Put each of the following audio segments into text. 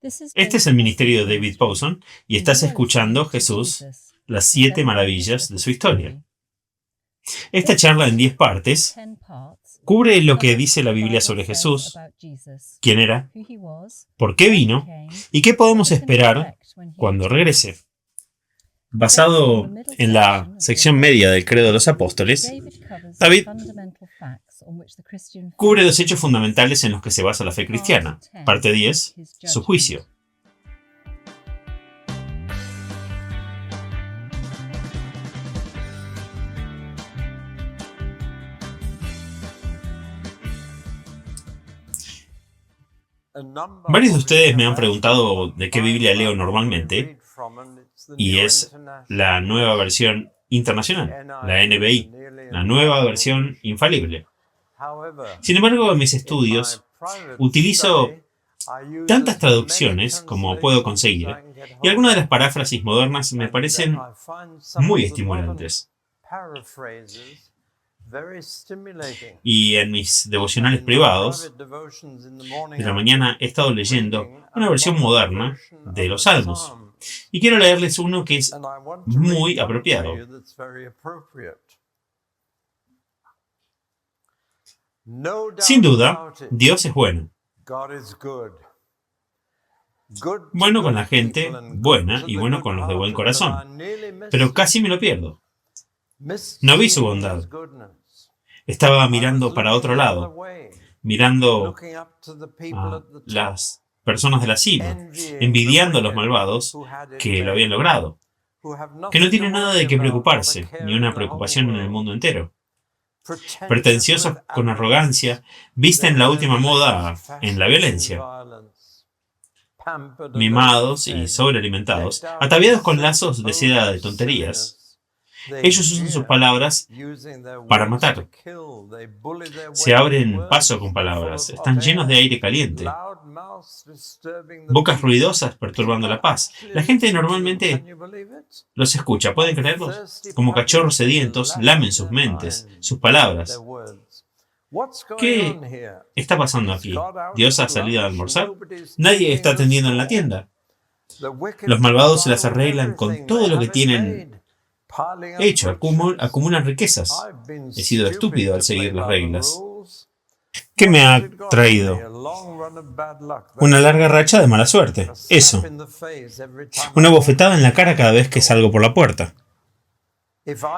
Este es el ministerio de David Powson y estás escuchando Jesús, las 7 maravillas de su historia. Esta charla en 10 partes cubre lo que dice la Biblia sobre Jesús, quién era, por qué vino y qué podemos esperar cuando regrese. Basado en la sección media del Credo de los Apóstoles, David cubre 2 hechos fundamentales en los que se basa la fe cristiana. Parte 10, su juicio. Varios de ustedes me han preguntado de qué Biblia leo normalmente, y es la nueva versión internacional, la NBI, la nueva versión infalible. Sin embargo, en mis estudios utilizo tantas traducciones como puedo conseguir, y algunas de las paráfrasis modernas me parecen muy estimulantes. Y en mis devocionales privados de la mañana he estado leyendo una versión moderna de los Salmos. Y quiero leerles uno que es muy apropiado. Sin duda, Dios es bueno. Bueno con la gente buena y bueno con los de buen corazón. Pero casi me lo pierdo. No vi su bondad. Estaba mirando para otro lado, mirando a las personas de la cima, envidiando a los malvados que lo habían logrado, que no tienen nada de qué preocuparse, ni una preocupación en el mundo entero. Pretenciosos con arrogancia, visten la última moda en la violencia. Mimados y sobrealimentados, ataviados con lazos de seda de tonterías. Ellos usan sus palabras para matar. Se abren paso con palabras. Están llenos de aire caliente. Bocas ruidosas perturbando la paz. La gente normalmente los escucha. ¿Pueden creerlos? Como cachorros sedientos, lamen sus mentes, sus palabras. ¿Qué está pasando aquí? ¿Dios ha salido a almorzar? Nadie está atendiendo en la tienda. Los malvados se las arreglan con todo lo que tienen hecho, acumulan riquezas. He sido estúpido al seguir las reglas. ¿Qué me ha traído? Una larga racha de mala suerte. Eso. Una bofetada en la cara cada vez que salgo por la puerta.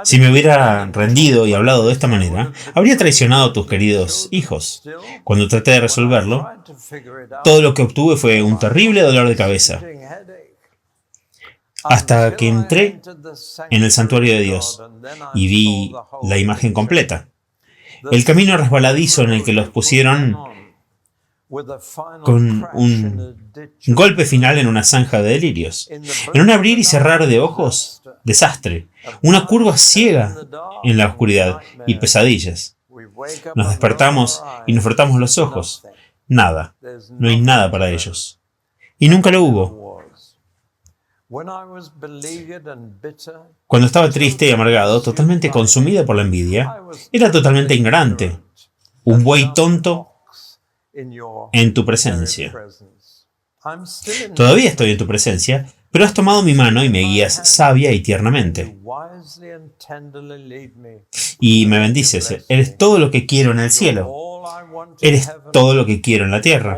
Si me hubiera rendido y hablado de esta manera, habría traicionado a tus queridos hijos. Cuando traté de resolverlo, todo lo que obtuve fue un terrible dolor de cabeza. Hasta que entré en el santuario de Dios y vi la imagen completa. El camino resbaladizo en el que los pusieron con un golpe final en una zanja de delirios. En un abrir y cerrar de ojos, desastre. Una curva ciega en la oscuridad y pesadillas. Nos despertamos y nos frotamos los ojos. Nada. No hay nada para ellos. Y nunca lo hubo. Cuando estaba triste y amargado, totalmente consumido por la envidia, era totalmente ignorante, un buey tonto en tu presencia. Todavía estoy en tu presencia, pero has tomado mi mano y me guías sabia y tiernamente. Y me bendices. Eres todo lo que quiero en el cielo. Eres todo lo que quiero en la tierra.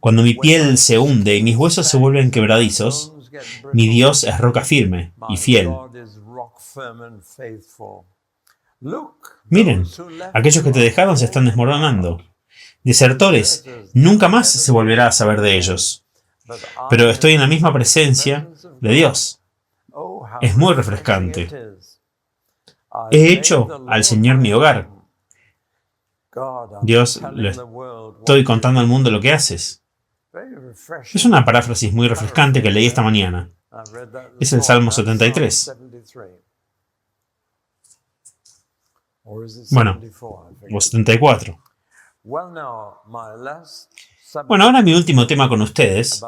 Cuando mi piel se hunde y mis huesos se vuelven quebradizos, mi Dios es roca firme y fiel. Miren, aquellos que te dejaron se están desmoronando. Desertores, nunca más se volverá a saber de ellos. Pero estoy en la misma presencia de Dios. Es muy refrescante. He hecho al Señor mi hogar. Dios, le estoy contando al mundo lo que haces. Es una paráfrasis muy refrescante que leí esta mañana. Es el Salmo 73. Bueno, o 74. Bueno, ahora mi último tema con ustedes,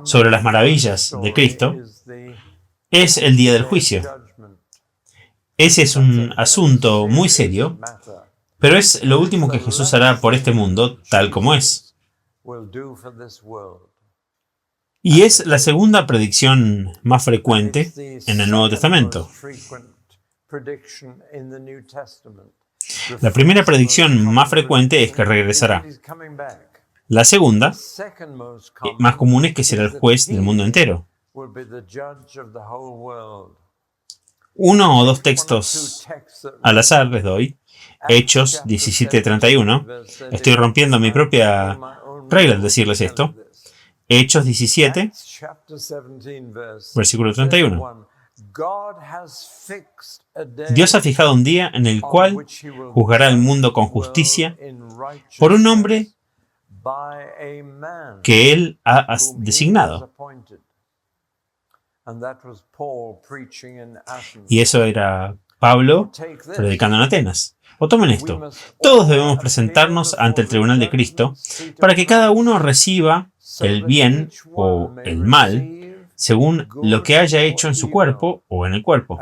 sobre las maravillas de Cristo, es el día del juicio. Ese es un asunto muy serio, pero es lo último que Jesús hará por este mundo tal como es. Y es la segunda predicción más frecuente en el Nuevo Testamento. La primera predicción más frecuente es que regresará. La segunda, más común, es que será el juez del mundo entero. Uno o dos textos al azar les doy. Hechos 17:31. Estoy rompiendo mi propia regla al decirles esto. Hechos 17, versículo 31. Dios ha fijado un día en el cual juzgará al mundo con justicia por un hombre que Él ha designado. Y eso era Pablo predicando en Atenas. O tomen esto. Todos debemos presentarnos ante el tribunal de Cristo para que cada uno reciba el bien o el mal según lo que haya hecho en su cuerpo o en el cuerpo.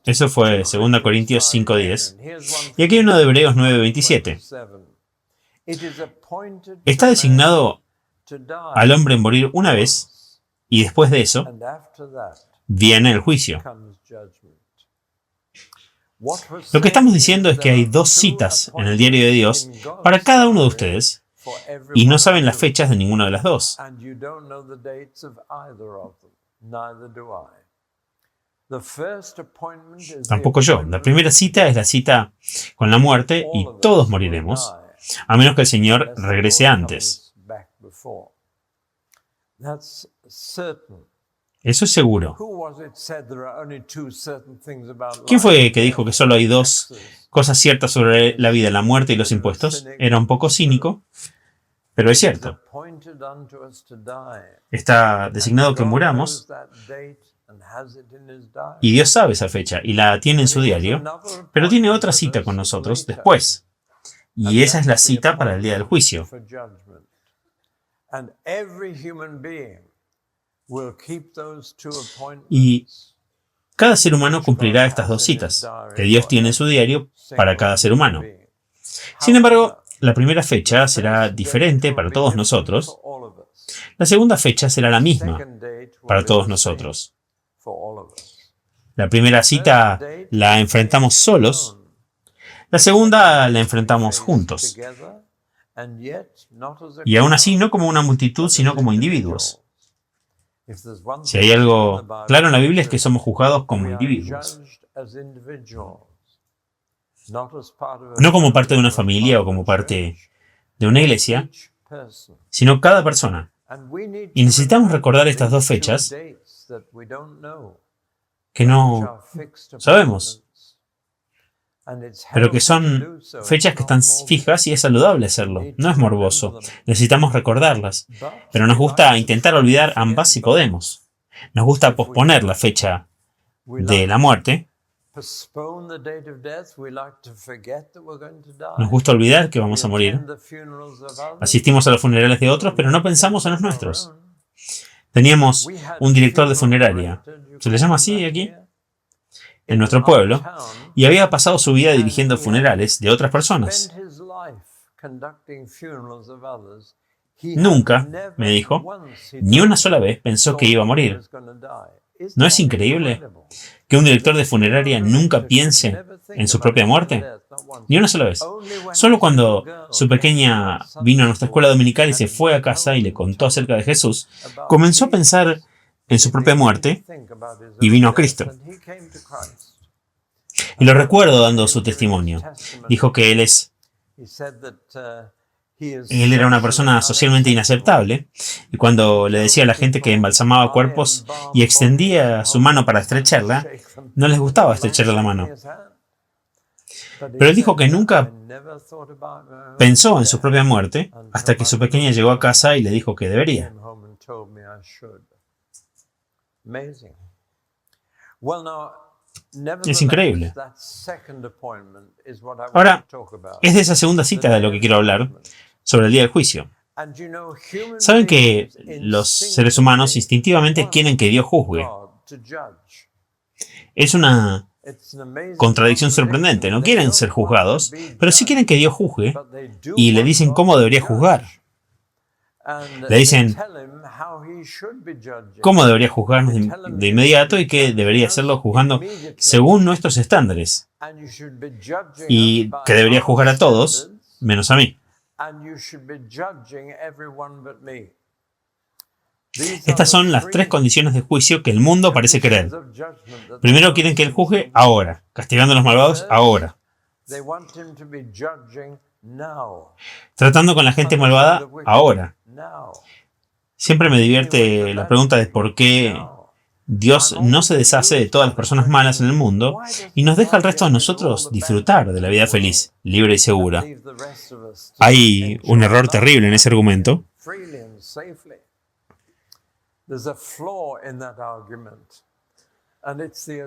Eso fue 2 Corintios 5:10. Y aquí hay uno de Hebreos 9:27. Está designado al hombre morir una vez y después de eso viene el juicio. Lo que estamos diciendo es que hay dos citas en el diario de Dios para cada uno de ustedes y no saben las fechas de ninguna de las dos. Tampoco yo. La primera cita es la cita con la muerte y todos moriremos, a menos que el Señor regrese antes. Eso es seguro. ¿Quién fue que dijo que solo hay dos cosas ciertas sobre la vida, la muerte y los impuestos? Era un poco cínico, pero es cierto. Está designado que muramos y Dios sabe esa fecha y la tiene en su diario, pero tiene otra cita con nosotros después. Y esa es la cita para el día del juicio. Y cada ser humano cumplirá estas dos citas, que Dios tiene en su diario para cada ser humano. Sin embargo, la primera fecha será diferente para todos nosotros. La segunda fecha será la misma para todos nosotros. La primera cita la enfrentamos solos. La segunda la enfrentamos juntos. Y aún así, no como una multitud, sino como individuos. Si hay algo claro en la Biblia es que somos juzgados como individuos. No como parte de una familia o como parte de una iglesia, sino cada persona. Y necesitamos recordar estas dos fechas que no sabemos, pero que son fechas que están fijas y es saludable hacerlo. No es morboso. Necesitamos recordarlas. Pero nos gusta intentar olvidar ambas si podemos. Nos gusta posponer la fecha de la muerte. Nos gusta olvidar que vamos a morir. Asistimos a los funerales de otros, pero no pensamos en los nuestros. Teníamos un director de funeraria. ¿Se le llama así aquí? En nuestro pueblo, y había pasado su vida dirigiendo funerales de otras personas. Nunca, me dijo, ni una sola vez pensó que iba a morir. ¿No es increíble que un director de funeraria nunca piense en su propia muerte? Ni una sola vez. Solo cuando su pequeña vino a nuestra escuela dominical y se fue a casa y le contó acerca de Jesús, comenzó a pensar en su propia muerte y vino a Cristo. Y lo recuerdo dando su testimonio. Dijo que él era una persona socialmente inaceptable, y cuando le decía a la gente que embalsamaba cuerpos y extendía su mano para estrecharla, no les gustaba estrecharle la mano. Pero él dijo que nunca pensó en su propia muerte hasta que su pequeña llegó a casa y le dijo que debería. Es increíble. Ahora, es de esa segunda cita de lo que quiero hablar, sobre el día del juicio. Saben que los seres humanos instintivamente quieren que Dios juzgue. Es una Contradicción sorprendente. No quieren ser juzgados, pero sí quieren que Dios juzgue y le dicen cómo debería juzgar. Le dicen cómo debería juzgarnos de inmediato y que debería hacerlo juzgando según nuestros estándares. Y que debería juzgar a todos, menos a mí. Estas son las 3 condiciones de juicio que el mundo parece querer. Primero quieren que Él juzgue ahora, castigando a los malvados ahora. Tratando con la gente malvada ahora. Siempre me divierte la pregunta de por qué Dios no se deshace de todas las personas malas en el mundo y nos deja al resto de nosotros disfrutar de la vida feliz, libre y segura. Hay un error terrible en ese argumento.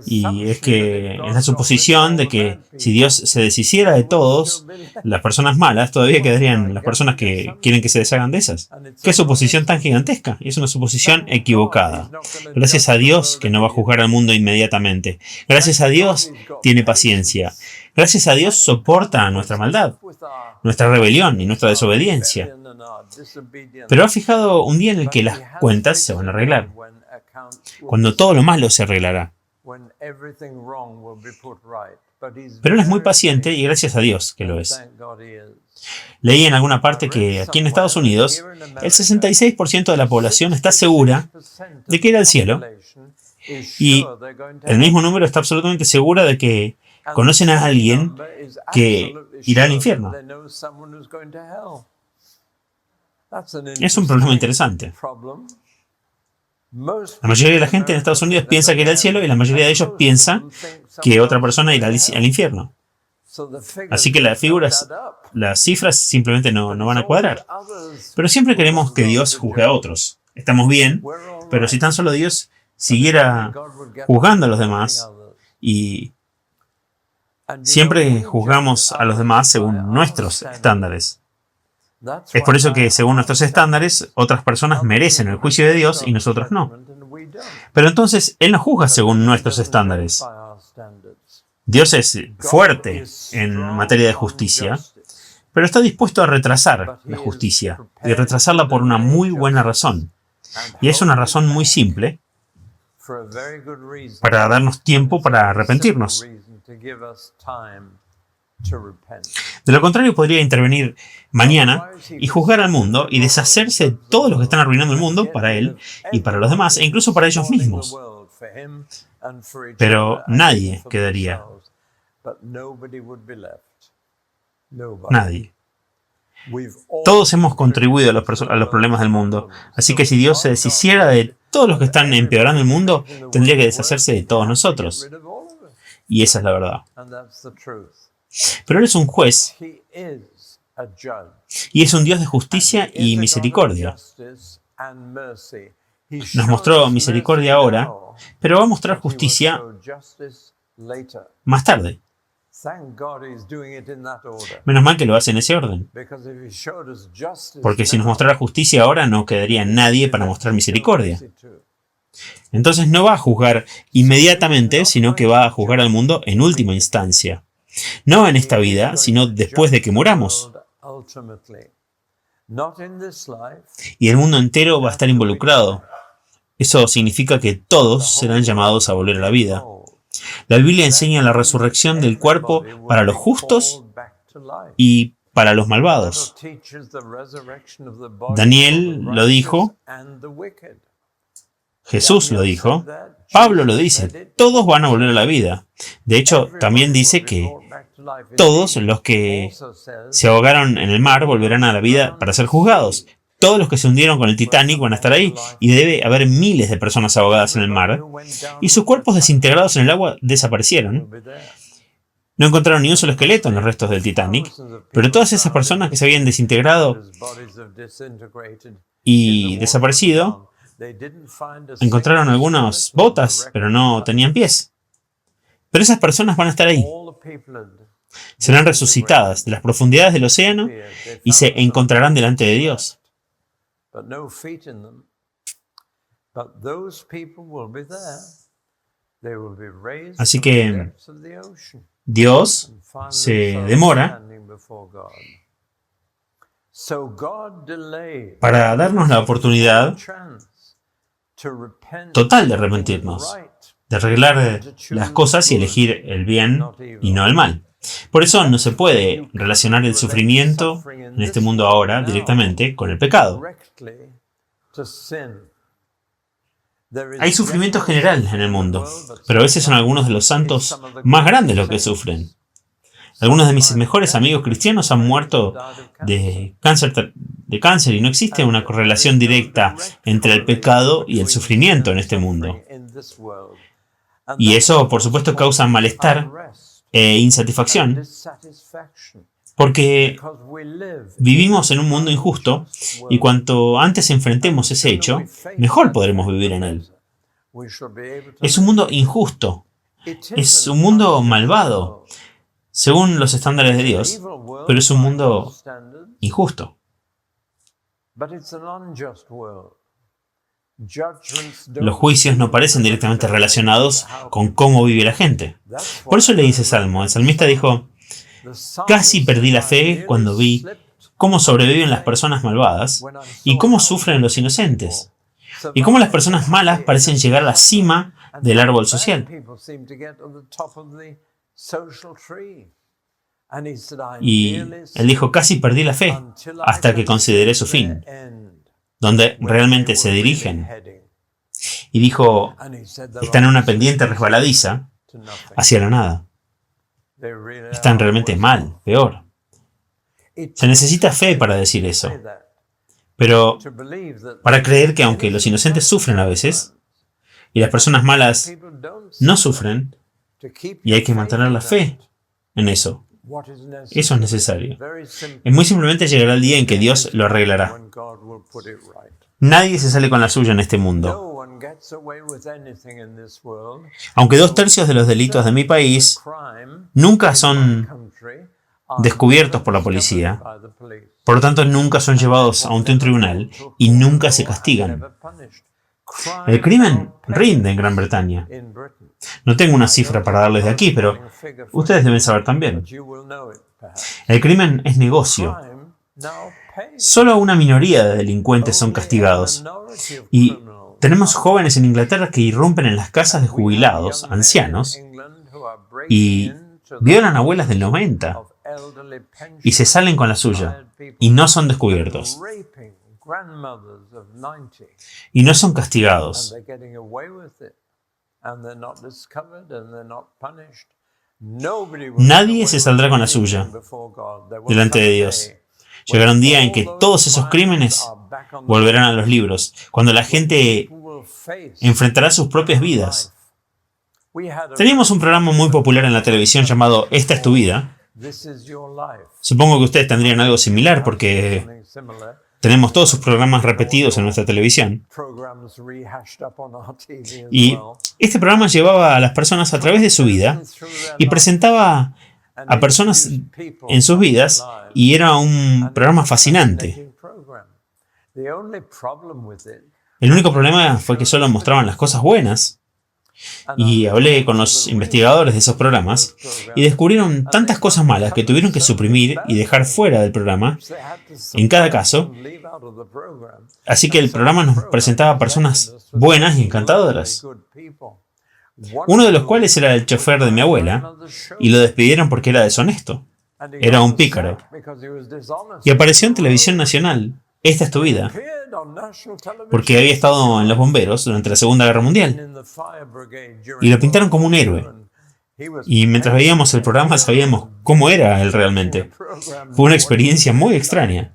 Y es que es la suposición de que si Dios se deshiciera de todos, las personas malas, todavía quedarían las personas que quieren que se deshagan de esas. ¡Qué suposición tan gigantesca! Y es una suposición equivocada. Gracias a Dios que no va a juzgar al mundo inmediatamente. Gracias a Dios tiene paciencia. Gracias a Dios soporta nuestra maldad, nuestra rebelión y nuestra desobediencia. Pero ha fijado un día en el que las cuentas se van a arreglar. Cuando todo lo malo se arreglará. Pero Él es muy paciente y gracias a Dios que lo es. Leí en alguna parte que aquí en Estados Unidos el 66% de la población está segura de que irá al cielo y el mismo número está absolutamente segura de que conocen a alguien que irá al infierno. Es un problema interesante. La mayoría de la gente en Estados Unidos piensa que irá al cielo y la mayoría de ellos piensa que otra persona irá al infierno. Así que las cifras simplemente no van a cuadrar. Pero siempre queremos que Dios juzgue a otros. Estamos bien, pero si tan solo Dios siguiera juzgando a los demás y siempre juzgamos a los demás según nuestros estándares. Es por eso que, según nuestros estándares, otras personas merecen el juicio de Dios y nosotros no. Pero entonces, Él no juzga según nuestros estándares. Dios es fuerte en materia de justicia, pero está dispuesto a retrasar la justicia, y retrasarla por una muy buena razón. Y es una razón muy simple, para darnos tiempo para arrepentirnos. De lo contrario, podría intervenir mañana y juzgar al mundo y deshacerse de todos los que están arruinando el mundo para Él y para los demás, e incluso para ellos mismos. Pero nadie quedaría. Nadie. Todos hemos contribuido a los problemas del mundo, así que si Dios se deshiciera de todos los que están empeorando el mundo, tendría que deshacerse de todos nosotros. Y esa es la verdad. Pero Él es un juez y es un Dios de justicia y misericordia. Nos mostró misericordia ahora, pero va a mostrar justicia más tarde. Menos mal que lo hace en ese orden. Porque si nos mostrara justicia ahora, no quedaría nadie para mostrar misericordia. Entonces no va a juzgar inmediatamente, sino que va a juzgar al mundo en última instancia. No en esta vida, sino después de que muramos. Y el mundo entero va a estar involucrado. Eso significa que todos serán llamados a volver a la vida. La Biblia enseña la resurrección del cuerpo para los justos y para los malvados. Daniel lo dijo, Jesús lo dijo, Pablo lo dice, todos van a volver a la vida. De hecho, también dice que todos los que se ahogaron en el mar volverán a la vida para ser juzgados. Todos los que se hundieron con el Titanic van a estar ahí, y debe haber miles de personas ahogadas en el mar, y sus cuerpos desintegrados en el agua desaparecieron. No encontraron ni un solo esqueleto en los restos del Titanic, pero todas esas personas que se habían desintegrado y desaparecido, encontraron algunas botas, pero no tenían pies. Pero esas personas van a estar ahí. Serán resucitadas de las profundidades del océano y se encontrarán delante de Dios. Así que Dios se demora para darnos la oportunidad total de arrepentirnos, de arreglar las cosas y elegir el bien y no el mal. Por eso no se puede relacionar el sufrimiento en este mundo ahora directamente con el pecado. Hay sufrimiento general en el mundo, pero a veces son algunos de los santos más grandes los que sufren. Algunos de mis mejores amigos cristianos han muerto de cáncer y no existe una correlación directa entre el pecado y el sufrimiento en este mundo. Y eso, por supuesto, causa malestar e insatisfacción, porque vivimos en un mundo injusto y cuanto antes enfrentemos ese hecho, mejor podremos vivir en él. Es un mundo injusto, es un mundo malvado, según los estándares de Dios, pero es un mundo injusto. Los juicios no parecen directamente relacionados con cómo vive la gente. Por eso le dice Salmo. El salmista dijo: casi perdí la fe cuando vi cómo sobreviven las personas malvadas y cómo sufren los inocentes, y cómo las personas malas parecen llegar a la cima del árbol social. Y él dijo: casi perdí la fe hasta que consideré su fin, donde realmente se dirigen. Y dijo: están en una pendiente resbaladiza hacia la nada. Están realmente mal, peor. Se necesita fe para decir eso. Pero para creer que aunque los inocentes sufren a veces, y las personas malas no sufren, y hay que mantener la fe en eso. Eso es necesario. Es muy simplemente llegará el día en que Dios lo arreglará. Nadie se sale con la suya en este mundo. Aunque 2/3 de los delitos de mi país nunca son descubiertos por la policía, por lo tanto nunca son llevados a un tribunal y nunca se castigan. El crimen rinde en Gran Bretaña. No tengo una cifra para darles de aquí, pero ustedes deben saber también. El crimen es negocio. Solo una minoría de delincuentes son castigados. Y tenemos jóvenes en Inglaterra que irrumpen en las casas de jubilados, ancianos, y violan abuelas del 90, y se salen con la suya, y no son descubiertos. Y no son castigados. Nadie se saldrá con la suya delante de Dios. Llegará un día en que todos esos crímenes volverán a los libros, cuando la gente enfrentará sus propias vidas. Teníamos un programa muy popular en la televisión llamado Esta es tu vida. Supongo que ustedes tendrían algo similar porque tenemos todos sus programas repetidos en nuestra televisión. Y este programa llevaba a las personas a través de su vida y presentaba a personas en sus vidas, y era un programa fascinante. El único problema fue que solo mostraban las cosas buenas. Y hablé con los investigadores de esos programas y descubrieron tantas cosas malas que tuvieron que suprimir y dejar fuera del programa en cada caso. Así que el programa nos presentaba personas buenas y encantadoras. Uno de los cuales era el chofer de mi abuela, y lo despidieron porque era deshonesto. Era un pícaro. Y apareció en televisión nacional, Esta es tu vida, porque había estado en los bomberos durante la Segunda Guerra Mundial. Y lo pintaron como un héroe. Y mientras veíamos el programa sabíamos cómo era él realmente. Fue una experiencia muy extraña.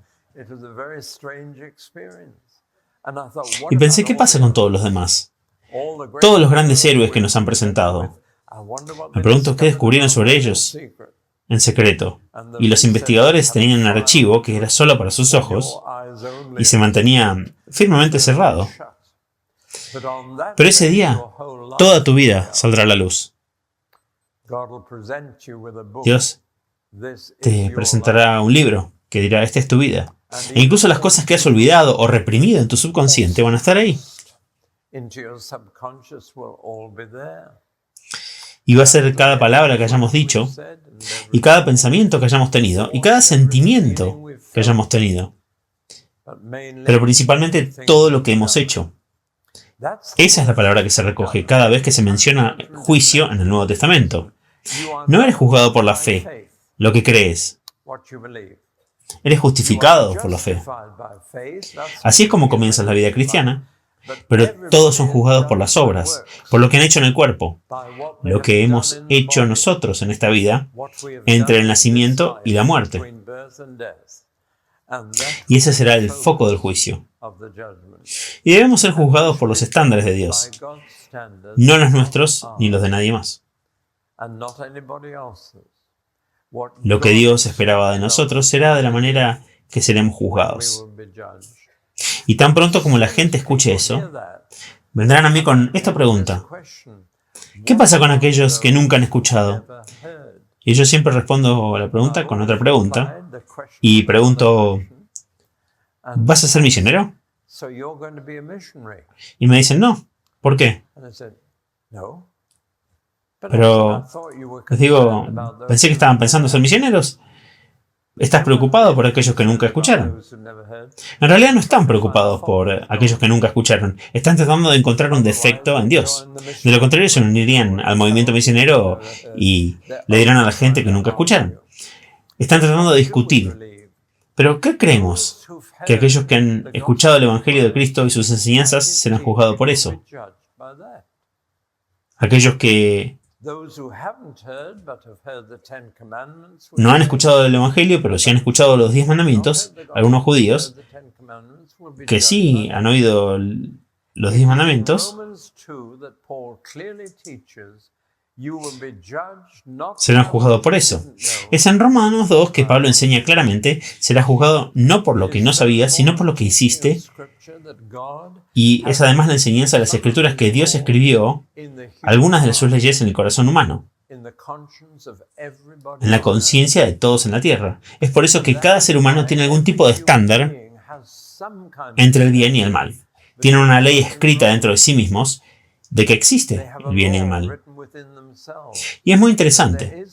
Y pensé, ¿qué pasa con todos los demás? Todos los grandes héroes que nos han presentado. Me pregunto qué descubrieron sobre ellos en secreto. Y los investigadores tenían un archivo que era solo para sus ojos y se mantenía firmemente cerrado. Pero ese día, toda tu vida saldrá a la luz. Dios te presentará un libro que dirá: esta es tu vida. E incluso las cosas que has olvidado o reprimido en tu subconsciente van a estar ahí. Y va a ser cada palabra que hayamos dicho, y cada pensamiento que hayamos tenido, y cada sentimiento que hayamos tenido. Pero principalmente todo lo que hemos hecho. Esa es la palabra que se recoge cada vez que se menciona juicio en el Nuevo Testamento. No eres juzgado por la fe, lo que crees. Eres justificado por la fe. Así es como comienza la vida cristiana, pero todos son juzgados por las obras, por lo que han hecho en el cuerpo, lo que hemos hecho nosotros en esta vida, entre el nacimiento y la muerte. Y ese será el foco del juicio. Y debemos ser juzgados por los estándares de Dios, no los nuestros ni los de nadie más. Lo que Dios esperaba de nosotros será de la manera que seremos juzgados. Y tan pronto como la gente escuche eso, vendrán a mí con esta pregunta: ¿qué pasa con aquellos que nunca han escuchado? Y yo siempre respondo a la pregunta con otra pregunta, y pregunto: ¿vas a ser misionero? Y me dicen: no. ¿Por qué? Pero les digo: pensé que estaban pensando ser misioneros. ¿Estás preocupado por aquellos que nunca escucharon? En realidad no están preocupados por aquellos que nunca escucharon. Están tratando de encontrar un defecto en Dios. De lo contrario, se unirían al movimiento misionero y le dirán a la gente que nunca escucharon. Están tratando de discutir. ¿Pero qué creemos? Que aquellos que han escuchado el Evangelio de Cristo y sus enseñanzas serán juzgados por eso. Aquellos que no han escuchado el Evangelio, pero sí han escuchado los 10 mandamientos, algunos judíos, que sí han oído los 10 mandamientos, serán juzgados por eso. Es en Romanos 2 que Pablo enseña claramente: será juzgado no por lo que no sabías, sino por lo que hiciste. Y es además la enseñanza de las Escrituras que Dios escribió algunas de sus leyes en el corazón humano, en la conciencia de todos en la tierra. Es por eso que cada ser humano tiene algún tipo de estándar entre el bien y el mal. Tienen una ley escrita dentro de sí mismos de que existe el bien y el mal. Y es muy interesante.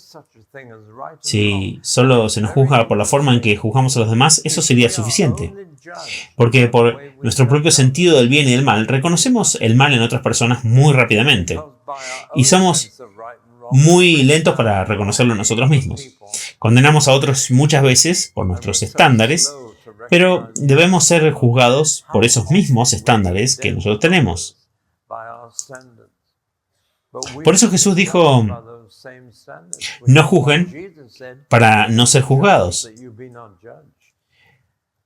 Si solo se nos juzga por la forma en que juzgamos a los demás, eso sería suficiente. Porque por nuestro propio sentido del bien y del mal, reconocemos el mal en otras personas muy rápidamente. Y somos muy lentos para reconocerlo en nosotros mismos. Condenamos a otros muchas veces por nuestros estándares, pero debemos ser juzgados por esos mismos estándares que nosotros tenemos. Por eso Jesús dijo: no juzguen para no ser juzgados.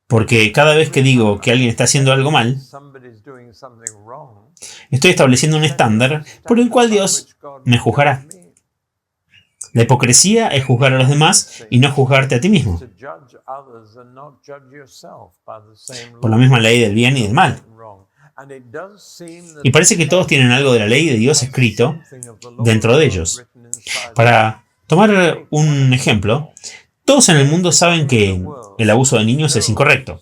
Porque cada vez que digo que alguien está haciendo algo mal, estoy estableciendo un estándar por el cual Dios me juzgará. La hipocresía es juzgar a los demás y no juzgarte a ti mismo, por la misma ley del bien y del mal. Y parece que todos tienen algo de la ley de Dios escrito dentro de ellos. Para tomar un ejemplo, todos en el mundo saben que el abuso de niños es incorrecto.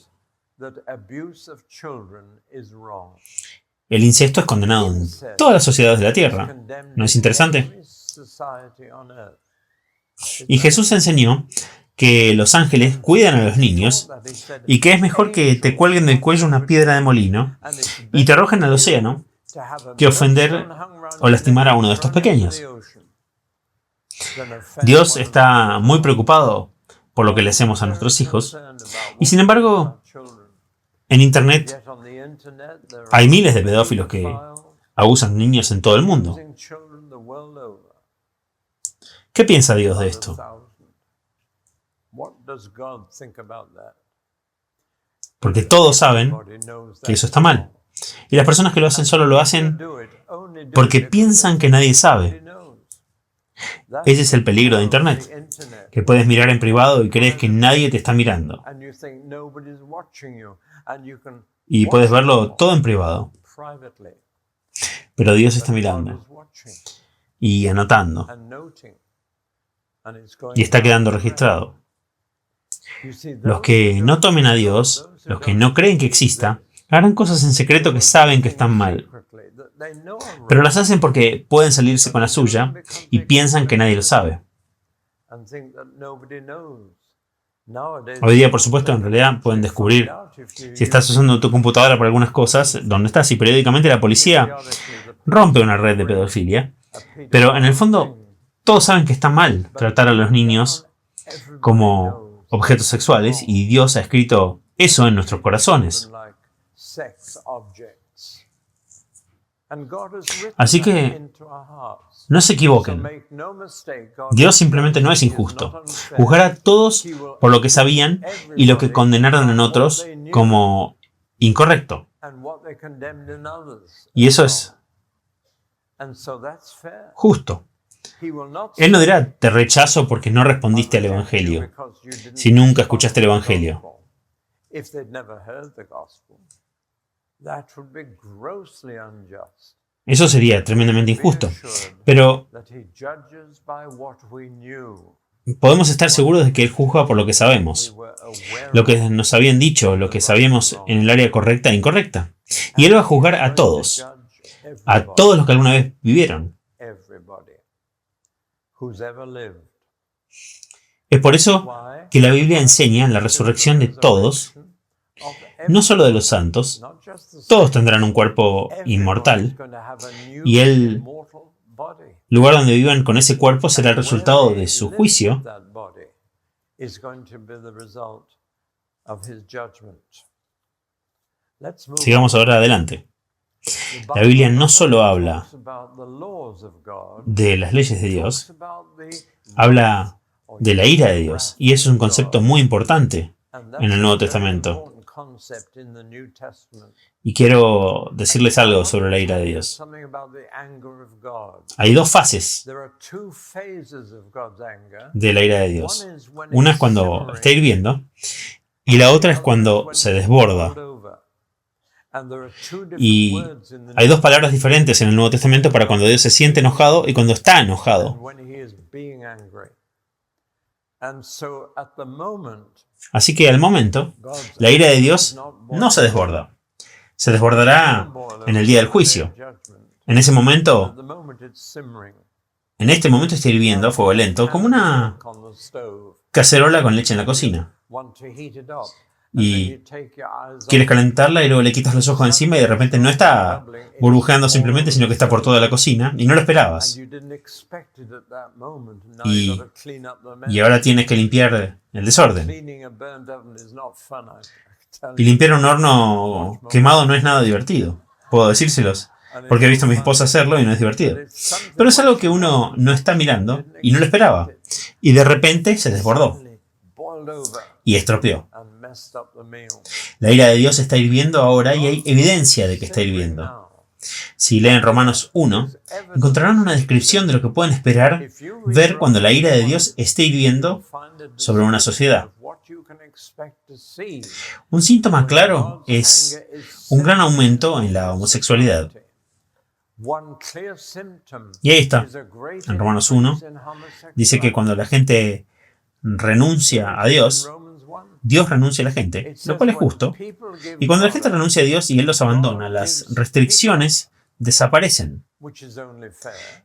El incesto es condenado en todas las sociedades de la tierra. ¿No es interesante? Y Jesús enseñó que los ángeles cuidan a los niños y que es mejor que te cuelguen del cuello una piedra de molino y te arrojen al océano que ofender o lastimar a uno de estos pequeños. Dios está muy preocupado por lo que le hacemos a nuestros hijos, y sin embargo, en Internet hay miles de pedófilos que abusan niños en todo el mundo. ¿Qué piensa Dios de esto? Porque todos saben que eso está mal. Y las personas que lo hacen solo lo hacen porque piensan que nadie sabe. Ese es el peligro de Internet, que puedes mirar en privado y crees que nadie te está mirando. Y puedes verlo todo en privado. Pero Dios está mirando y anotando. Y está quedando registrado. Los que no tomen a Dios, los que no creen que exista, harán cosas en secreto que saben que están mal. Pero las hacen porque pueden salirse con la suya y piensan que nadie lo sabe. Hoy día, por supuesto, en realidad pueden descubrir si estás usando tu computadora para algunas cosas, dónde estás, y periódicamente la policía rompe una red de pedofilia. Pero en el fondo, todos saben que está mal tratar a los niños como objetos sexuales, y Dios ha escrito eso en nuestros corazones. Así que no se equivoquen. Dios simplemente no es injusto. Juzgará a todos por lo que sabían y lo que condenaron en otros como incorrecto. Y eso es justo. Él no dirá, te rechazo porque no respondiste al Evangelio, si nunca escuchaste el Evangelio. Eso sería tremendamente injusto. Pero podemos estar seguros de que Él juzga por lo que sabemos, lo que nos habían dicho, lo que sabíamos en el área correcta e incorrecta. Y Él va a juzgar a todos los que alguna vez vivieron. Es por eso que la Biblia enseña la resurrección de todos, no solo de los santos. Todos tendrán un cuerpo inmortal, y el lugar donde vivan con ese cuerpo será el resultado de su juicio. Sigamos ahora adelante. La Biblia no solo habla de las leyes de Dios, habla de la ira de Dios, y eso es un concepto muy importante en el Nuevo Testamento. Y quiero decirles algo sobre la ira de Dios. Hay dos fases de la ira de Dios. Una es cuando está hirviendo y la otra es cuando se desborda. Y hay dos palabras diferentes en el Nuevo Testamento para cuando Dios se siente enojado y cuando está enojado. Así que al momento, la ira de Dios no se desborda. Se desbordará en el día del juicio. En este momento está hirviendo a fuego lento, como una cacerola con leche en la cocina. Y quieres calentarla y luego le quitas los ojos encima y de repente no está burbujeando simplemente, sino que está por toda la cocina y no lo esperabas. Y ahora tienes que limpiar el desorden. Y limpiar un horno quemado no es nada divertido. Puedo decírselos, porque he visto a mi esposa hacerlo y no es divertido. Pero es algo que uno no está mirando y no lo esperaba. Y de repente se desbordó y estropeó. La ira de Dios está hirviendo ahora y hay evidencia de que está hirviendo. Si leen Romanos 1, encontrarán una descripción de lo que pueden esperar ver cuando la ira de Dios esté hirviendo sobre una sociedad. Un síntoma claro es un gran aumento en la homosexualidad. Y ahí está, en Romanos 1, dice que cuando la gente renuncia a Dios, Dios renuncia a la gente, lo cual es justo. Y cuando la gente renuncia a Dios y Él los abandona, las restricciones desaparecen.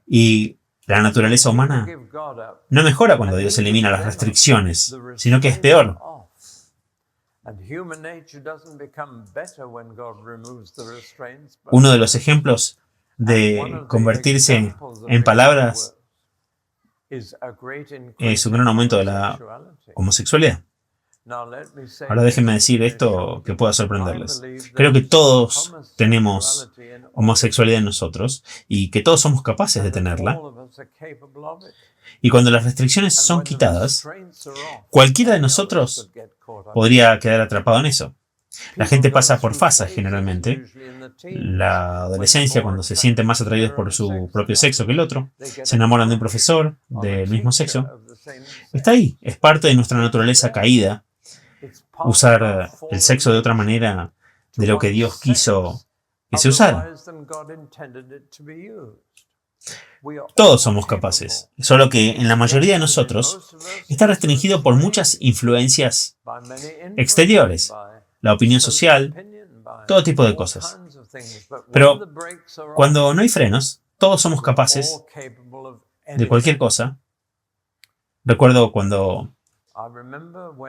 Y la naturaleza humana no mejora cuando Dios elimina las restricciones, sino que es peor. Uno de los ejemplos de convertirse en palabras es un gran aumento de la homosexualidad. Ahora déjenme decir esto que pueda sorprenderles. Creo que todos tenemos homosexualidad en nosotros y que todos somos capaces de tenerla. Y cuando las restricciones son quitadas, cualquiera de nosotros podría quedar atrapado en eso. La gente pasa por fases generalmente. La adolescencia, cuando se sienten más atraídos por su propio sexo que el otro, se enamoran de un profesor del mismo sexo. Está ahí, es parte de nuestra naturaleza caída. Usar el sexo de otra manera de lo que Dios quiso que se usara. Todos somos capaces, solo que en la mayoría de nosotros está restringido por muchas influencias exteriores, la opinión social, todo tipo de cosas. Pero cuando no hay frenos, todos somos capaces de cualquier cosa. Recuerdo cuando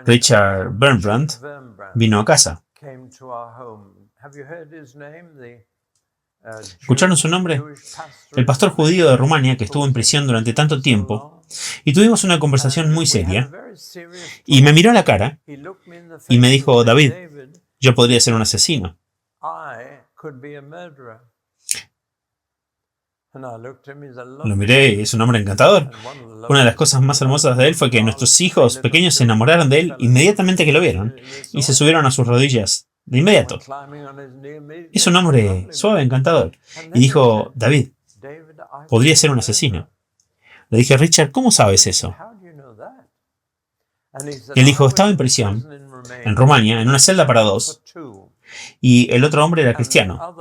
Richard Wurmbrand vino a casa. ¿Escucharon su nombre? El pastor judío de Rumania que estuvo en prisión durante tanto tiempo, y tuvimos una conversación muy seria, y me miró a la cara y me dijo: David, yo podría ser un asesino. Lo miré y es un hombre encantador. Una de las cosas más hermosas de él fue que nuestros hijos pequeños se enamoraron de él inmediatamente que lo vieron y se subieron a sus rodillas de inmediato. Es un hombre suave, encantador. Y dijo: David, podría ser un asesino. Le dije: Richard, ¿cómo sabes eso? Y él dijo: estaba en prisión, en Rumania, en una celda para dos, y el otro hombre era cristiano.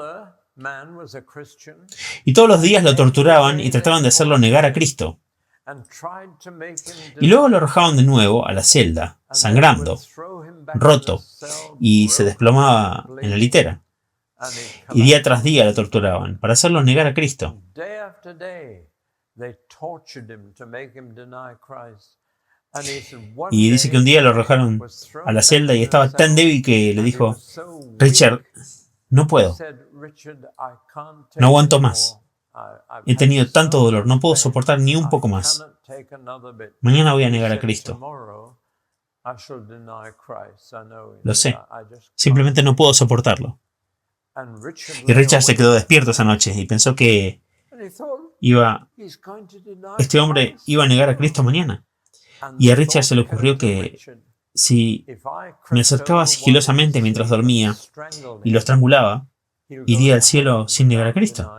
Y todos los días lo torturaban y trataban de hacerlo negar a Cristo. Y luego lo arrojaban de nuevo a la celda, sangrando, roto, y se desplomaba en la litera. Y día tras día lo torturaban para hacerlo negar a Cristo. Y dice que un día lo arrojaron a la celda y estaba tan débil que le dijo: Richard, no puedo. No aguanto más. He tenido tanto dolor, no puedo soportar ni un poco más. Mañana voy a negar a Cristo. Lo sé. Simplemente no puedo soportarlo. Y Richard se quedó despierto esa noche y pensó que este hombre iba a negar a Cristo mañana. Y a Richard se le ocurrió que si me acercaba sigilosamente mientras dormía y lo estrangulaba, iría al cielo sin negar a Cristo.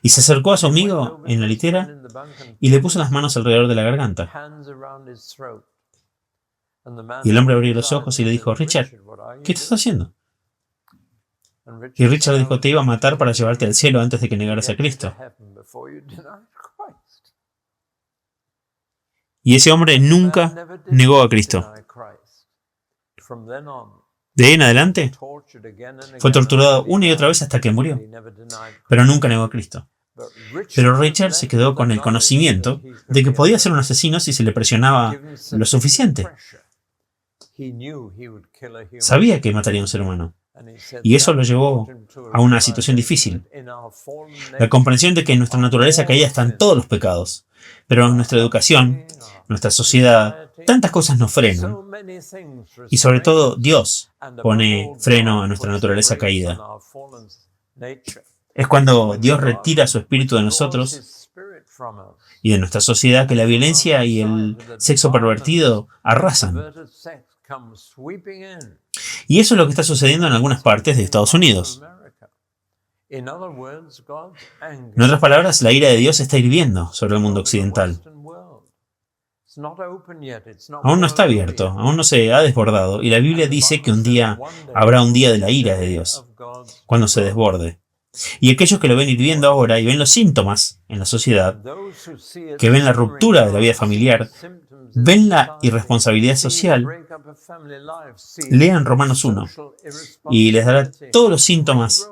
Y se acercó a su amigo en la litera y le puso las manos alrededor de la garganta. Y el hombre abrió los ojos y le dijo: Richard, ¿qué estás haciendo? Y Richard dijo: te iba a matar para llevarte al cielo antes de que negaras a Cristo. Y ese hombre nunca negó a Cristo. De ahí en adelante, fue torturado una y otra vez hasta que murió, pero nunca negó a Cristo. Pero Richard se quedó con el conocimiento de que podía ser un asesino si se le presionaba lo suficiente. Sabía que mataría a un ser humano, y eso lo llevó a una situación difícil. La comprensión de que en nuestra naturaleza caída están todos los pecados, pero en nuestra educación, nuestra sociedad, tantas cosas nos frenan. Y sobre todo, Dios pone freno a nuestra naturaleza caída. Es cuando Dios retira su espíritu de nosotros y de nuestra sociedad que la violencia y el sexo pervertido arrasan. Y eso es lo que está sucediendo en algunas partes de Estados Unidos. En otras palabras, la ira de Dios está hirviendo sobre el mundo occidental. Aún no está abierto, aún no se ha desbordado, y la Biblia dice que un día habrá un día de la ira de Dios, cuando se desborde. Y aquellos que lo ven hirviendo ahora y ven los síntomas en la sociedad, que ven la ruptura de la vida familiar, ven la irresponsabilidad social, lean Romanos 1 y les dará todos los síntomas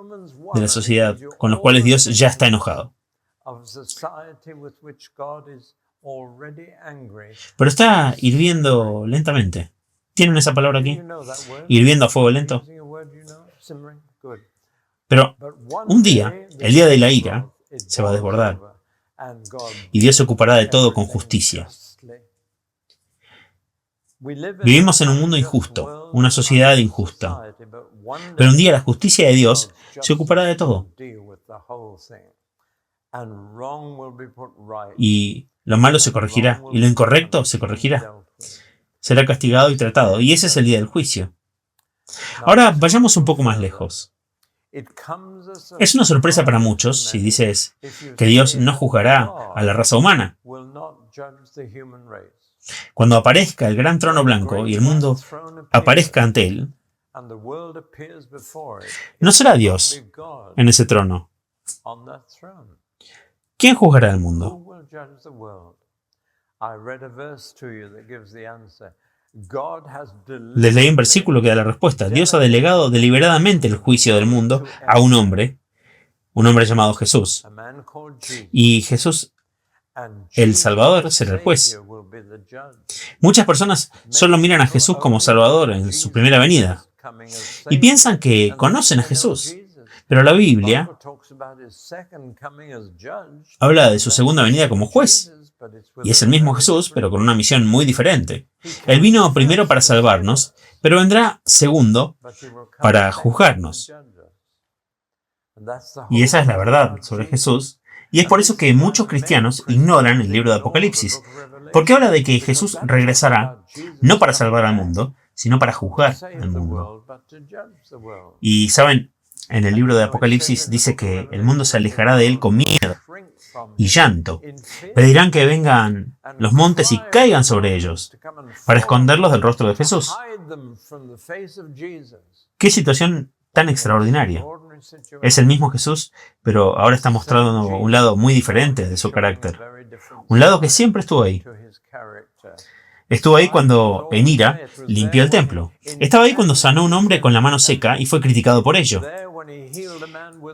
de la sociedad con los cuales Dios ya está enojado. Pero está hirviendo lentamente. ¿Tienen esa palabra aquí? Hirviendo a fuego lento. Pero un día, el día de la ira, se va a desbordar. Y Dios se ocupará de todo con justicia. Vivimos en un mundo injusto, una sociedad injusta. Pero un día la justicia de Dios se ocupará de todo. Y lo malo se corregirá, y lo incorrecto se corregirá. Será castigado y tratado, y ese es el día del juicio. Ahora vayamos un poco más lejos. Es una sorpresa para muchos si dices que Dios no juzgará a la raza humana. Cuando aparezca el gran trono blanco y el mundo aparezca ante él, no será Dios en ese trono. ¿Quién juzgará al mundo? Les leí un versículo que da la respuesta. Dios ha delegado deliberadamente el juicio del mundo a un hombre llamado Jesús. Y Jesús, el Salvador, será el juez. Muchas personas solo miran a Jesús como Salvador en su primera venida y piensan que conocen a Jesús. Pero la Biblia habla de su segunda venida como juez. Y es el mismo Jesús, pero con una misión muy diferente. Él vino primero para salvarnos, pero vendrá segundo para juzgarnos. Y esa es la verdad sobre Jesús. Y es por eso que muchos cristianos ignoran el libro de Apocalipsis. Porque habla de que Jesús regresará no para salvar al mundo, sino para juzgar al mundo. Y saben, en el libro de Apocalipsis dice que el mundo se alejará de él con miedo y llanto. Pedirán que vengan los montes y caigan sobre ellos para esconderlos del rostro de Jesús. ¡Qué situación tan extraordinaria! Es el mismo Jesús, pero ahora está mostrando un lado muy diferente de su carácter. Un lado que siempre estuvo ahí. Estuvo ahí cuando, en ira, limpió el templo. Estaba ahí cuando sanó a un hombre con la mano seca y fue criticado por ello.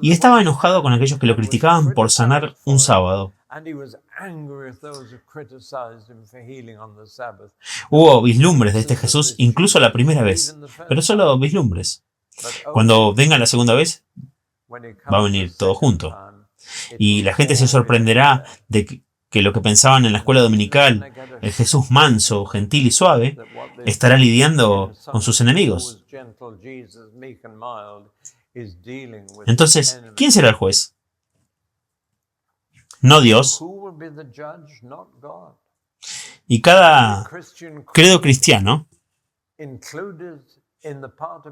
Y estaba enojado con aquellos que lo criticaban por sanar un sábado. Hubo vislumbres de este Jesús incluso la primera vez, pero solo vislumbres. Cuando venga la segunda vez, va a venir todo junto. Y la gente se sorprenderá de que lo que pensaban en la escuela dominical, el Jesús manso, gentil y suave, estará lidiando con sus enemigos. Entonces, ¿quién será el juez? No Dios. Y cada credo cristiano,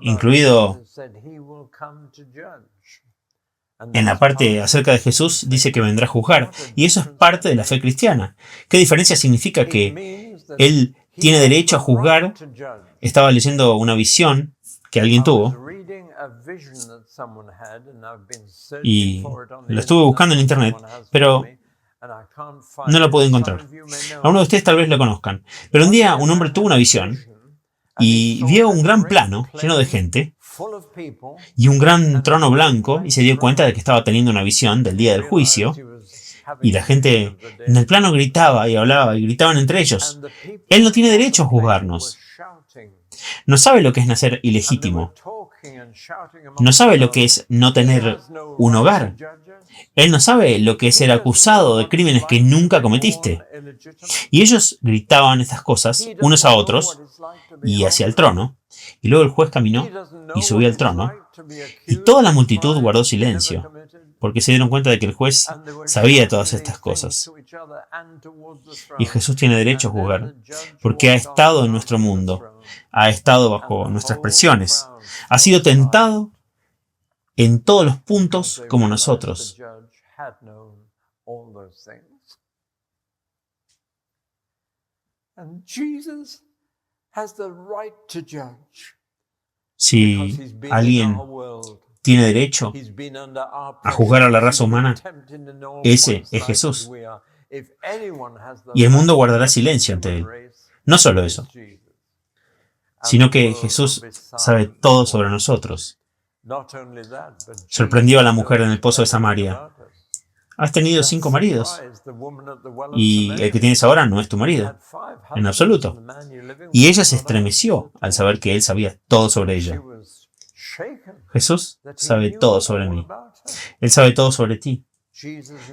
incluido en la parte acerca de Jesús, dice que vendrá a juzgar. Y eso es parte de la fe cristiana. ¿Qué diferencia significa que Él tiene derecho a juzgar? Estaba leyendo una visión que alguien tuvo y lo estuve buscando en internet, pero no lo pude encontrar. Algunos de ustedes tal vez lo conozcan. Pero un día un hombre tuvo una visión y vio un gran plano lleno de gente y un gran trono blanco y se dio cuenta de que estaba teniendo una visión del día del juicio. Y la gente en el plano gritaba y hablaba y gritaban entre ellos. Él no tiene derecho a juzgarnos. No sabe lo que es nacer ilegítimo. No sabe lo que es no tener un hogar. Él no sabe lo que es ser acusado de crímenes que nunca cometiste. Y ellos gritaban estas cosas unos a otros y hacia el trono. Y luego el juez caminó y subió al trono. Y toda la multitud guardó silencio, porque se dieron cuenta de que el juez sabía todas estas cosas. Y Jesús tiene derecho a juzgar, porque ha estado en nuestro mundo, ha estado bajo nuestras presiones, ha sido tentado en todos los puntos como nosotros. Si alguien tiene derecho a juzgar a la raza humana, ese es Jesús. Y el mundo guardará silencio ante él. No solo eso, sino que Jesús sabe todo sobre nosotros. Sorprendió a la mujer en el pozo de Samaria. Has tenido 5 maridos y el que tienes ahora no es tu marido, en absoluto. Y ella se estremeció al saber que él sabía todo sobre ella. Jesús sabe todo sobre mí. Él sabe todo sobre ti.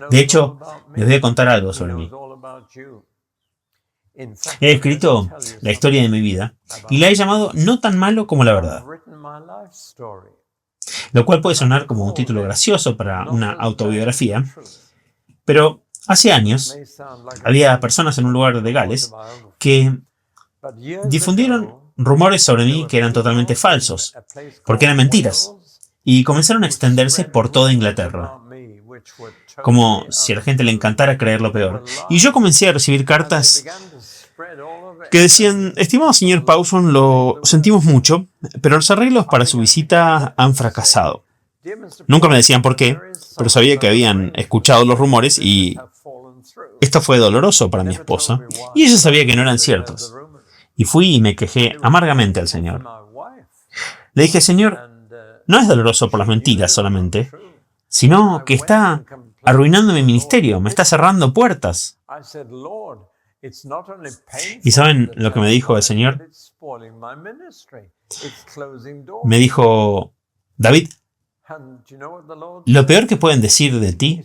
De hecho, les voy a contar algo sobre mí. He escrito la historia de mi vida y la he llamado No tan malo como la verdad, lo cual puede sonar como un título gracioso para una autobiografía, pero hace años había personas en un lugar de Gales que difundieron rumores sobre mí que eran totalmente falsos, porque eran mentiras, y comenzaron a extenderse por toda Inglaterra, como si a la gente le encantara creer lo peor. Y yo comencé a recibir cartas que decían: estimado señor Pawson, lo sentimos mucho, pero los arreglos para su visita han fracasado. Nunca me decían por qué, pero sabía que habían escuchado los rumores y esto fue doloroso para mi esposa, y ella sabía que no eran ciertos. Y fui y me quejé amargamente al Señor. Le dije, Señor, no es doloroso por las mentiras solamente, sino que está arruinando mi ministerio, me está cerrando puertas. ¿Y saben lo que me dijo el Señor? Me dijo, David, lo peor que pueden decir de ti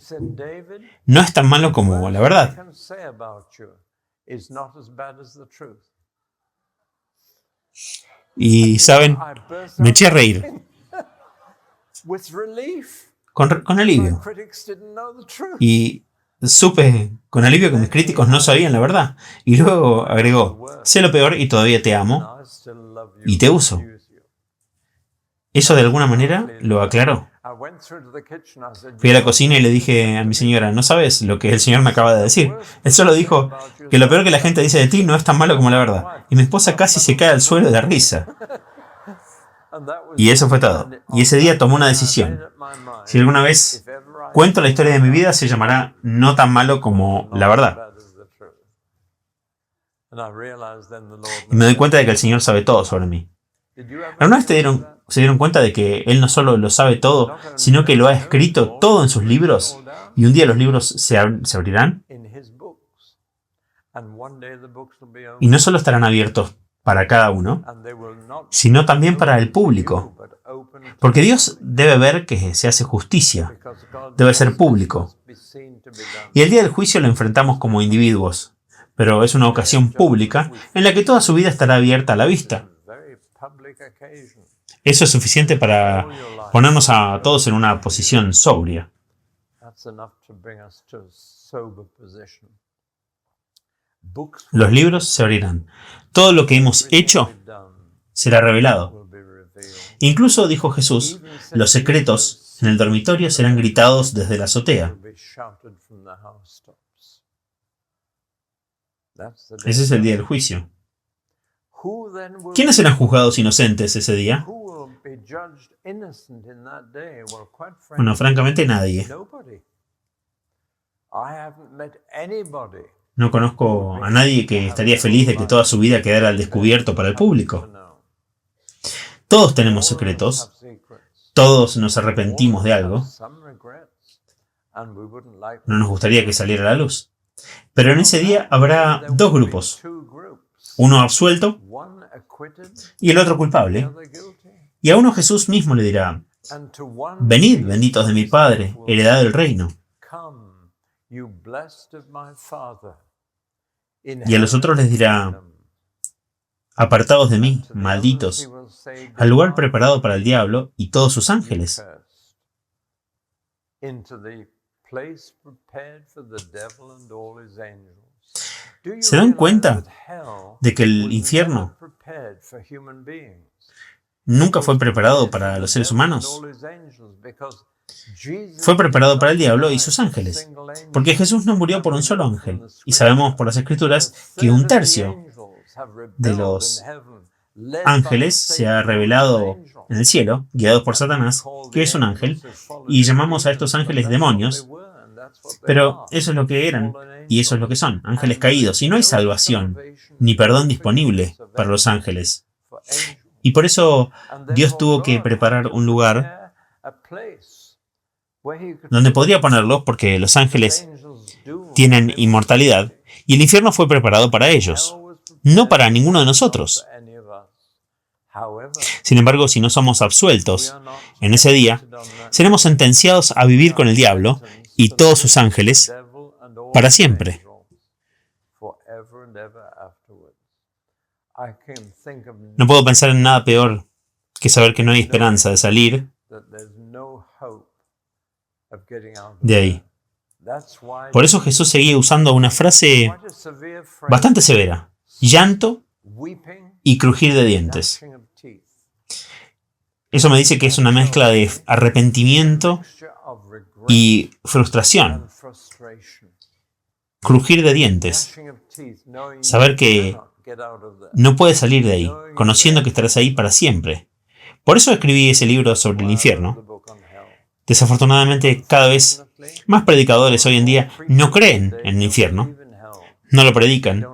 no es tan malo como la verdad. Y, ¿saben? Me eché a reír con alivio. Y supe con alivio que mis críticos no sabían la verdad. Y luego agregó, sé lo peor y todavía te amo y te uso. Eso de alguna manera lo aclaró. Fui a la cocina y le dije a mi señora, no sabes lo que el Señor me acaba de decir. Él solo dijo que lo peor que la gente dice de ti no es tan malo como la verdad. Y mi esposa casi se cae al suelo de risa. Y eso fue todo. Y ese día tomó una decisión. Si alguna vez cuento la historia de mi vida, se llamará No tan malo como la verdad. Y me doy cuenta de que el Señor sabe todo sobre mí. ¿Alguna vez se dieron cuenta de que Él no solo lo sabe todo, sino que lo ha escrito todo en sus libros? Y un día los libros se abrirán. Y no solo estarán abiertos para cada uno, sino también para el público. Porque Dios debe ver que se hace justicia. Debe ser público. Y el día del juicio lo enfrentamos como individuos. Pero es una ocasión pública en la que toda su vida estará abierta a la vista. Eso es suficiente para ponernos a todos en una posición sobria. Los libros se abrirán. Todo lo que hemos hecho será revelado. Incluso, dijo Jesús, los secretos en el dormitorio serán gritados desde la azotea. Ese es el día del juicio. ¿Quiénes serán juzgados inocentes ese día? Bueno, francamente nadie. No conozco a nadie que estaría feliz de que toda su vida quedara al descubierto para el público. Todos tenemos secretos. Todos nos arrepentimos de algo. No nos gustaría que saliera a la luz. Pero en ese día habrá dos grupos. Uno absuelto y el otro culpable. Y a uno Jesús mismo le dirá, venid, benditos de mi Padre, heredad del reino. Y a los otros les dirá, apartados de mí, malditos, al lugar preparado para el diablo y todos sus ángeles. ¿Se dan cuenta de que el infierno nunca fue preparado para los seres humanos? Fue preparado para el diablo y sus ángeles, porque Jesús no murió por un solo ángel. Y sabemos por las Escrituras que un tercio de los ángeles se ha revelado en el cielo, guiados por Satanás, que es un ángel, y llamamos a estos ángeles demonios, pero eso es lo que eran, y eso es lo que son, ángeles caídos, y no hay salvación, ni perdón disponible para los ángeles. Y por eso Dios tuvo que preparar un lugar donde podría ponerlos, porque los ángeles tienen inmortalidad, y el infierno fue preparado para ellos, no para ninguno de nosotros. Sin embargo, si no somos absueltos en ese día, seremos sentenciados a vivir con el diablo y todos sus ángeles para siempre. No puedo pensar en nada peor que saber que no hay esperanza de salir de ahí. Por eso Jesús seguía usando una frase bastante severa: llanto y crujir de dientes. Eso me dice que es una mezcla de arrepentimiento y frustración. Crujir de dientes. Saber que no puedes salir de ahí, conociendo que estarás ahí para siempre. Por eso escribí ese libro sobre el infierno. Desafortunadamente, cada vez más predicadores hoy en día no creen en el infierno. No lo predican.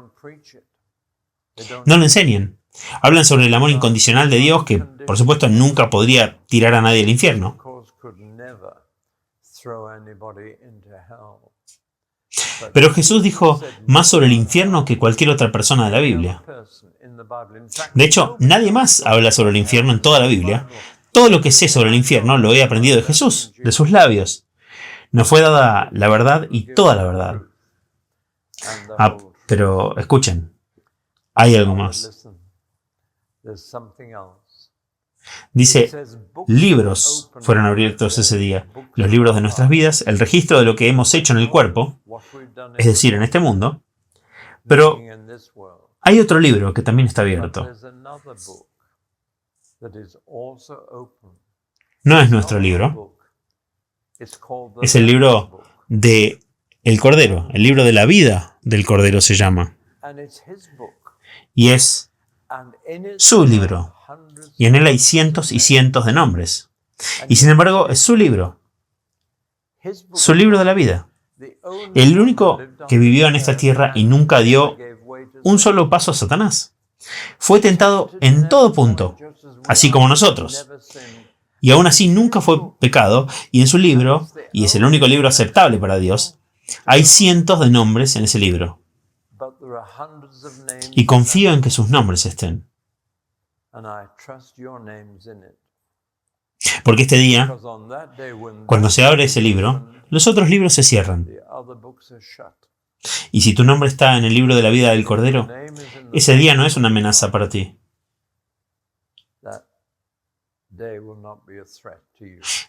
No lo enseñan. Hablan sobre el amor incondicional de Dios que, por supuesto, nunca podría tirar a nadie al infierno. Pero Jesús dijo más sobre el infierno que cualquier otra persona de la Biblia. De hecho, nadie más habla sobre el infierno en toda la Biblia. Todo lo que sé sobre el infierno lo he aprendido de Jesús, de sus labios. Nos fue dada la verdad y toda la verdad. Pero escuchen, hay algo más. Dice, libros fueron abiertos ese día, los libros de nuestras vidas, el registro de lo que hemos hecho en el cuerpo, es decir, en este mundo, pero hay otro libro que también está abierto. No es nuestro libro, es el libro de el Cordero, el libro de la vida del Cordero se llama, y es su libro. Y en él hay cientos y cientos de nombres. Y sin embargo, es su libro de la vida. El único que vivió en esta tierra y nunca dio un solo paso a Satanás. Fue tentado en todo punto, así como nosotros. Y aún así nunca fue pecado, y en su libro, y es el único libro aceptable para Dios, hay cientos de nombres en ese libro. Y confío en que sus nombres estén. Porque este día, cuando se abre ese libro, los otros libros se cierran. Y si tu nombre está en el libro de la vida del Cordero, ese día no es una amenaza para ti.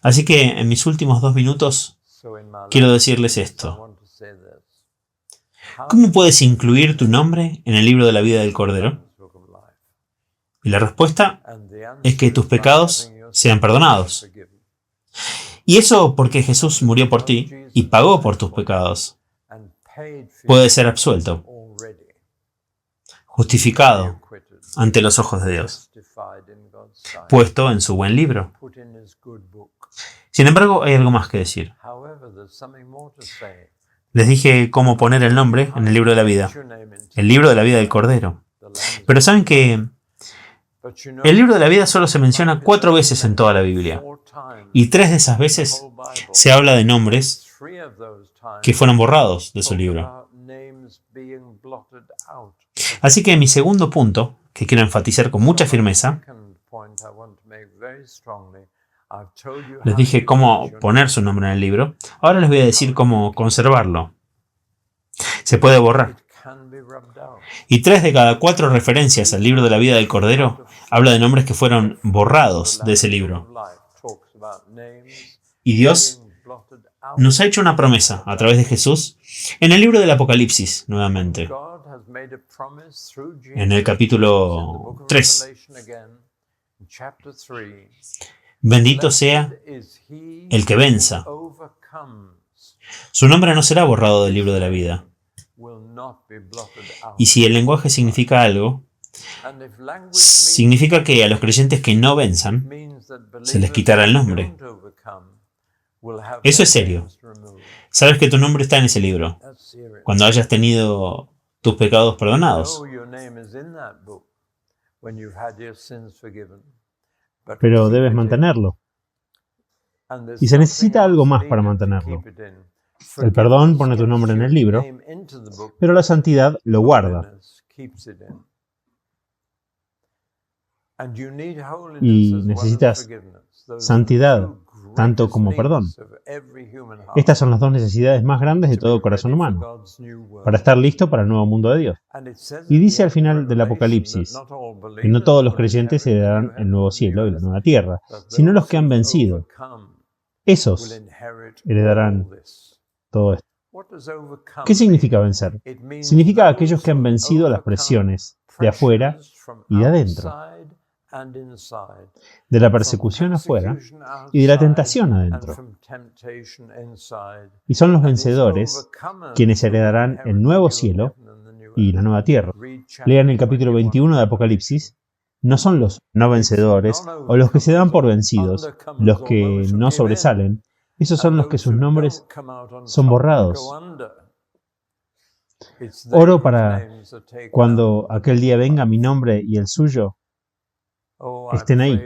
Así que en mis últimos 2 minutos quiero decirles esto. ¿Cómo puedes incluir tu nombre en el libro de la vida del Cordero? Y la respuesta es que tus pecados sean perdonados. Y eso porque Jesús murió por ti y pagó por tus pecados. Puedes ser absuelto, justificado ante los ojos de Dios, puesto en su buen libro. Sin embargo, hay algo más que decir. Les dije cómo poner el nombre en el libro de la vida, el libro de la vida del Cordero. Pero ¿saben que el libro de la vida solo se menciona 4 veces en toda la Biblia? Y 3 de esas veces se habla de nombres que fueron borrados de su libro. Así que mi segundo punto, que quiero enfatizar con mucha firmeza, les dije cómo poner su nombre en el libro. Ahora les voy a decir cómo conservarlo. Se puede borrar. Y 3 de cada 4 referencias al libro de la vida del Cordero habla de nombres que fueron borrados de ese libro. Y Dios nos ha hecho una promesa a través de Jesús en el libro del Apocalipsis, nuevamente. En el capítulo 3. Bendito sea el que venza. Su nombre no será borrado del libro de la vida. Y si el lenguaje significa algo, significa que a los creyentes que no venzan, se les quitará el nombre. Eso es serio. Sabes que tu nombre está en ese libro, cuando hayas tenido tus pecados perdonados. Pero debes mantenerlo. Y se necesita algo más para mantenerlo. El perdón pone tu nombre en el libro, pero la santidad lo guarda. Y necesitas santidad, tanto como perdón. Estas son las 2 necesidades más grandes de todo corazón humano, para estar listo para el nuevo mundo de Dios. Y dice al final del Apocalipsis que no todos los creyentes heredarán el nuevo cielo y la nueva tierra, sino los que han vencido. Esos heredarán todo esto. ¿Qué significa vencer? Significa aquellos que han vencido las presiones de afuera y de adentro, de la persecución afuera y de la tentación adentro. Y son los vencedores quienes heredarán el nuevo cielo y la nueva tierra. Lean el capítulo 21 de Apocalipsis. No son los no vencedores o los que se dan por vencidos, los que no sobresalen. Esos son los que sus nombres son borrados. Oro para cuando aquel día venga mi nombre y el suyo estén ahí.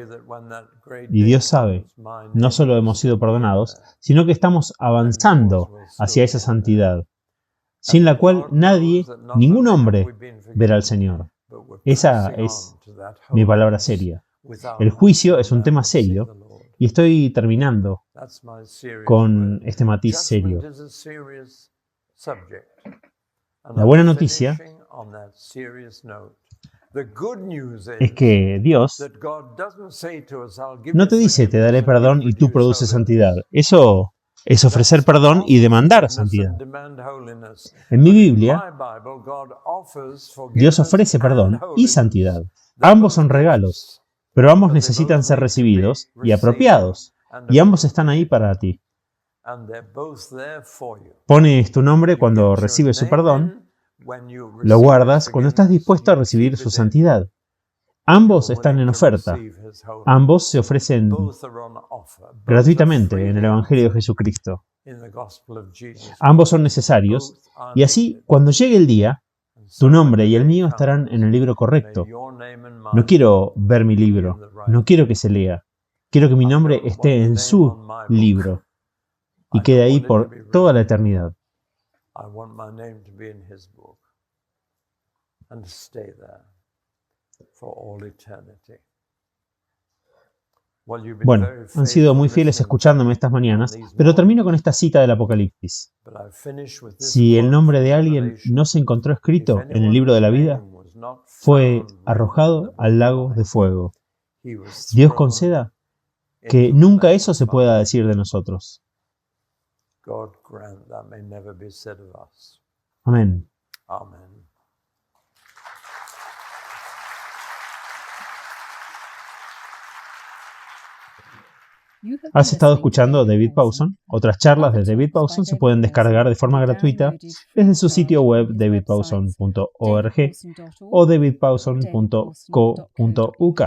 Y Dios sabe, no solo hemos sido perdonados, sino que estamos avanzando hacia esa santidad, sin la cual nadie, ningún hombre, verá al Señor. Esa es mi palabra seria. El juicio es un tema serio y estoy terminando con este matiz serio. La buena noticia es que Dios no te dice te daré perdón y tú produces santidad. Eso es ofrecer perdón y demandar santidad. En mi Biblia, Dios ofrece perdón y santidad. Ambos son regalos, pero ambos necesitan ser recibidos y apropiados, y ambos están ahí para ti. Pones tu nombre cuando recibes su perdón, lo guardas cuando estás dispuesto a recibir su santidad. Ambos están en oferta. Ambos se ofrecen gratuitamente en el Evangelio de Jesucristo. Ambos son necesarios, y así, cuando llegue el día, tu nombre y el mío estarán en el libro correcto. No quiero ver mi libro, no quiero que se lea. Quiero que mi nombre esté en su libro y quede ahí por toda la eternidad. Bueno, han sido muy fieles escuchándome estas mañanas, pero termino con esta cita del Apocalipsis. Si el nombre de alguien no se encontró escrito en el libro de la vida, fue arrojado al lago de fuego. Dios conceda que nunca eso se pueda decir de nosotros. Amén. Has estado escuchando a David Pawson. Otras charlas de David Pawson se pueden descargar de forma gratuita desde su sitio web davidpawson.org o davidpawson.co.uk.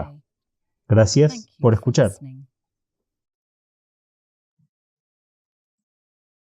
Gracias por escuchar.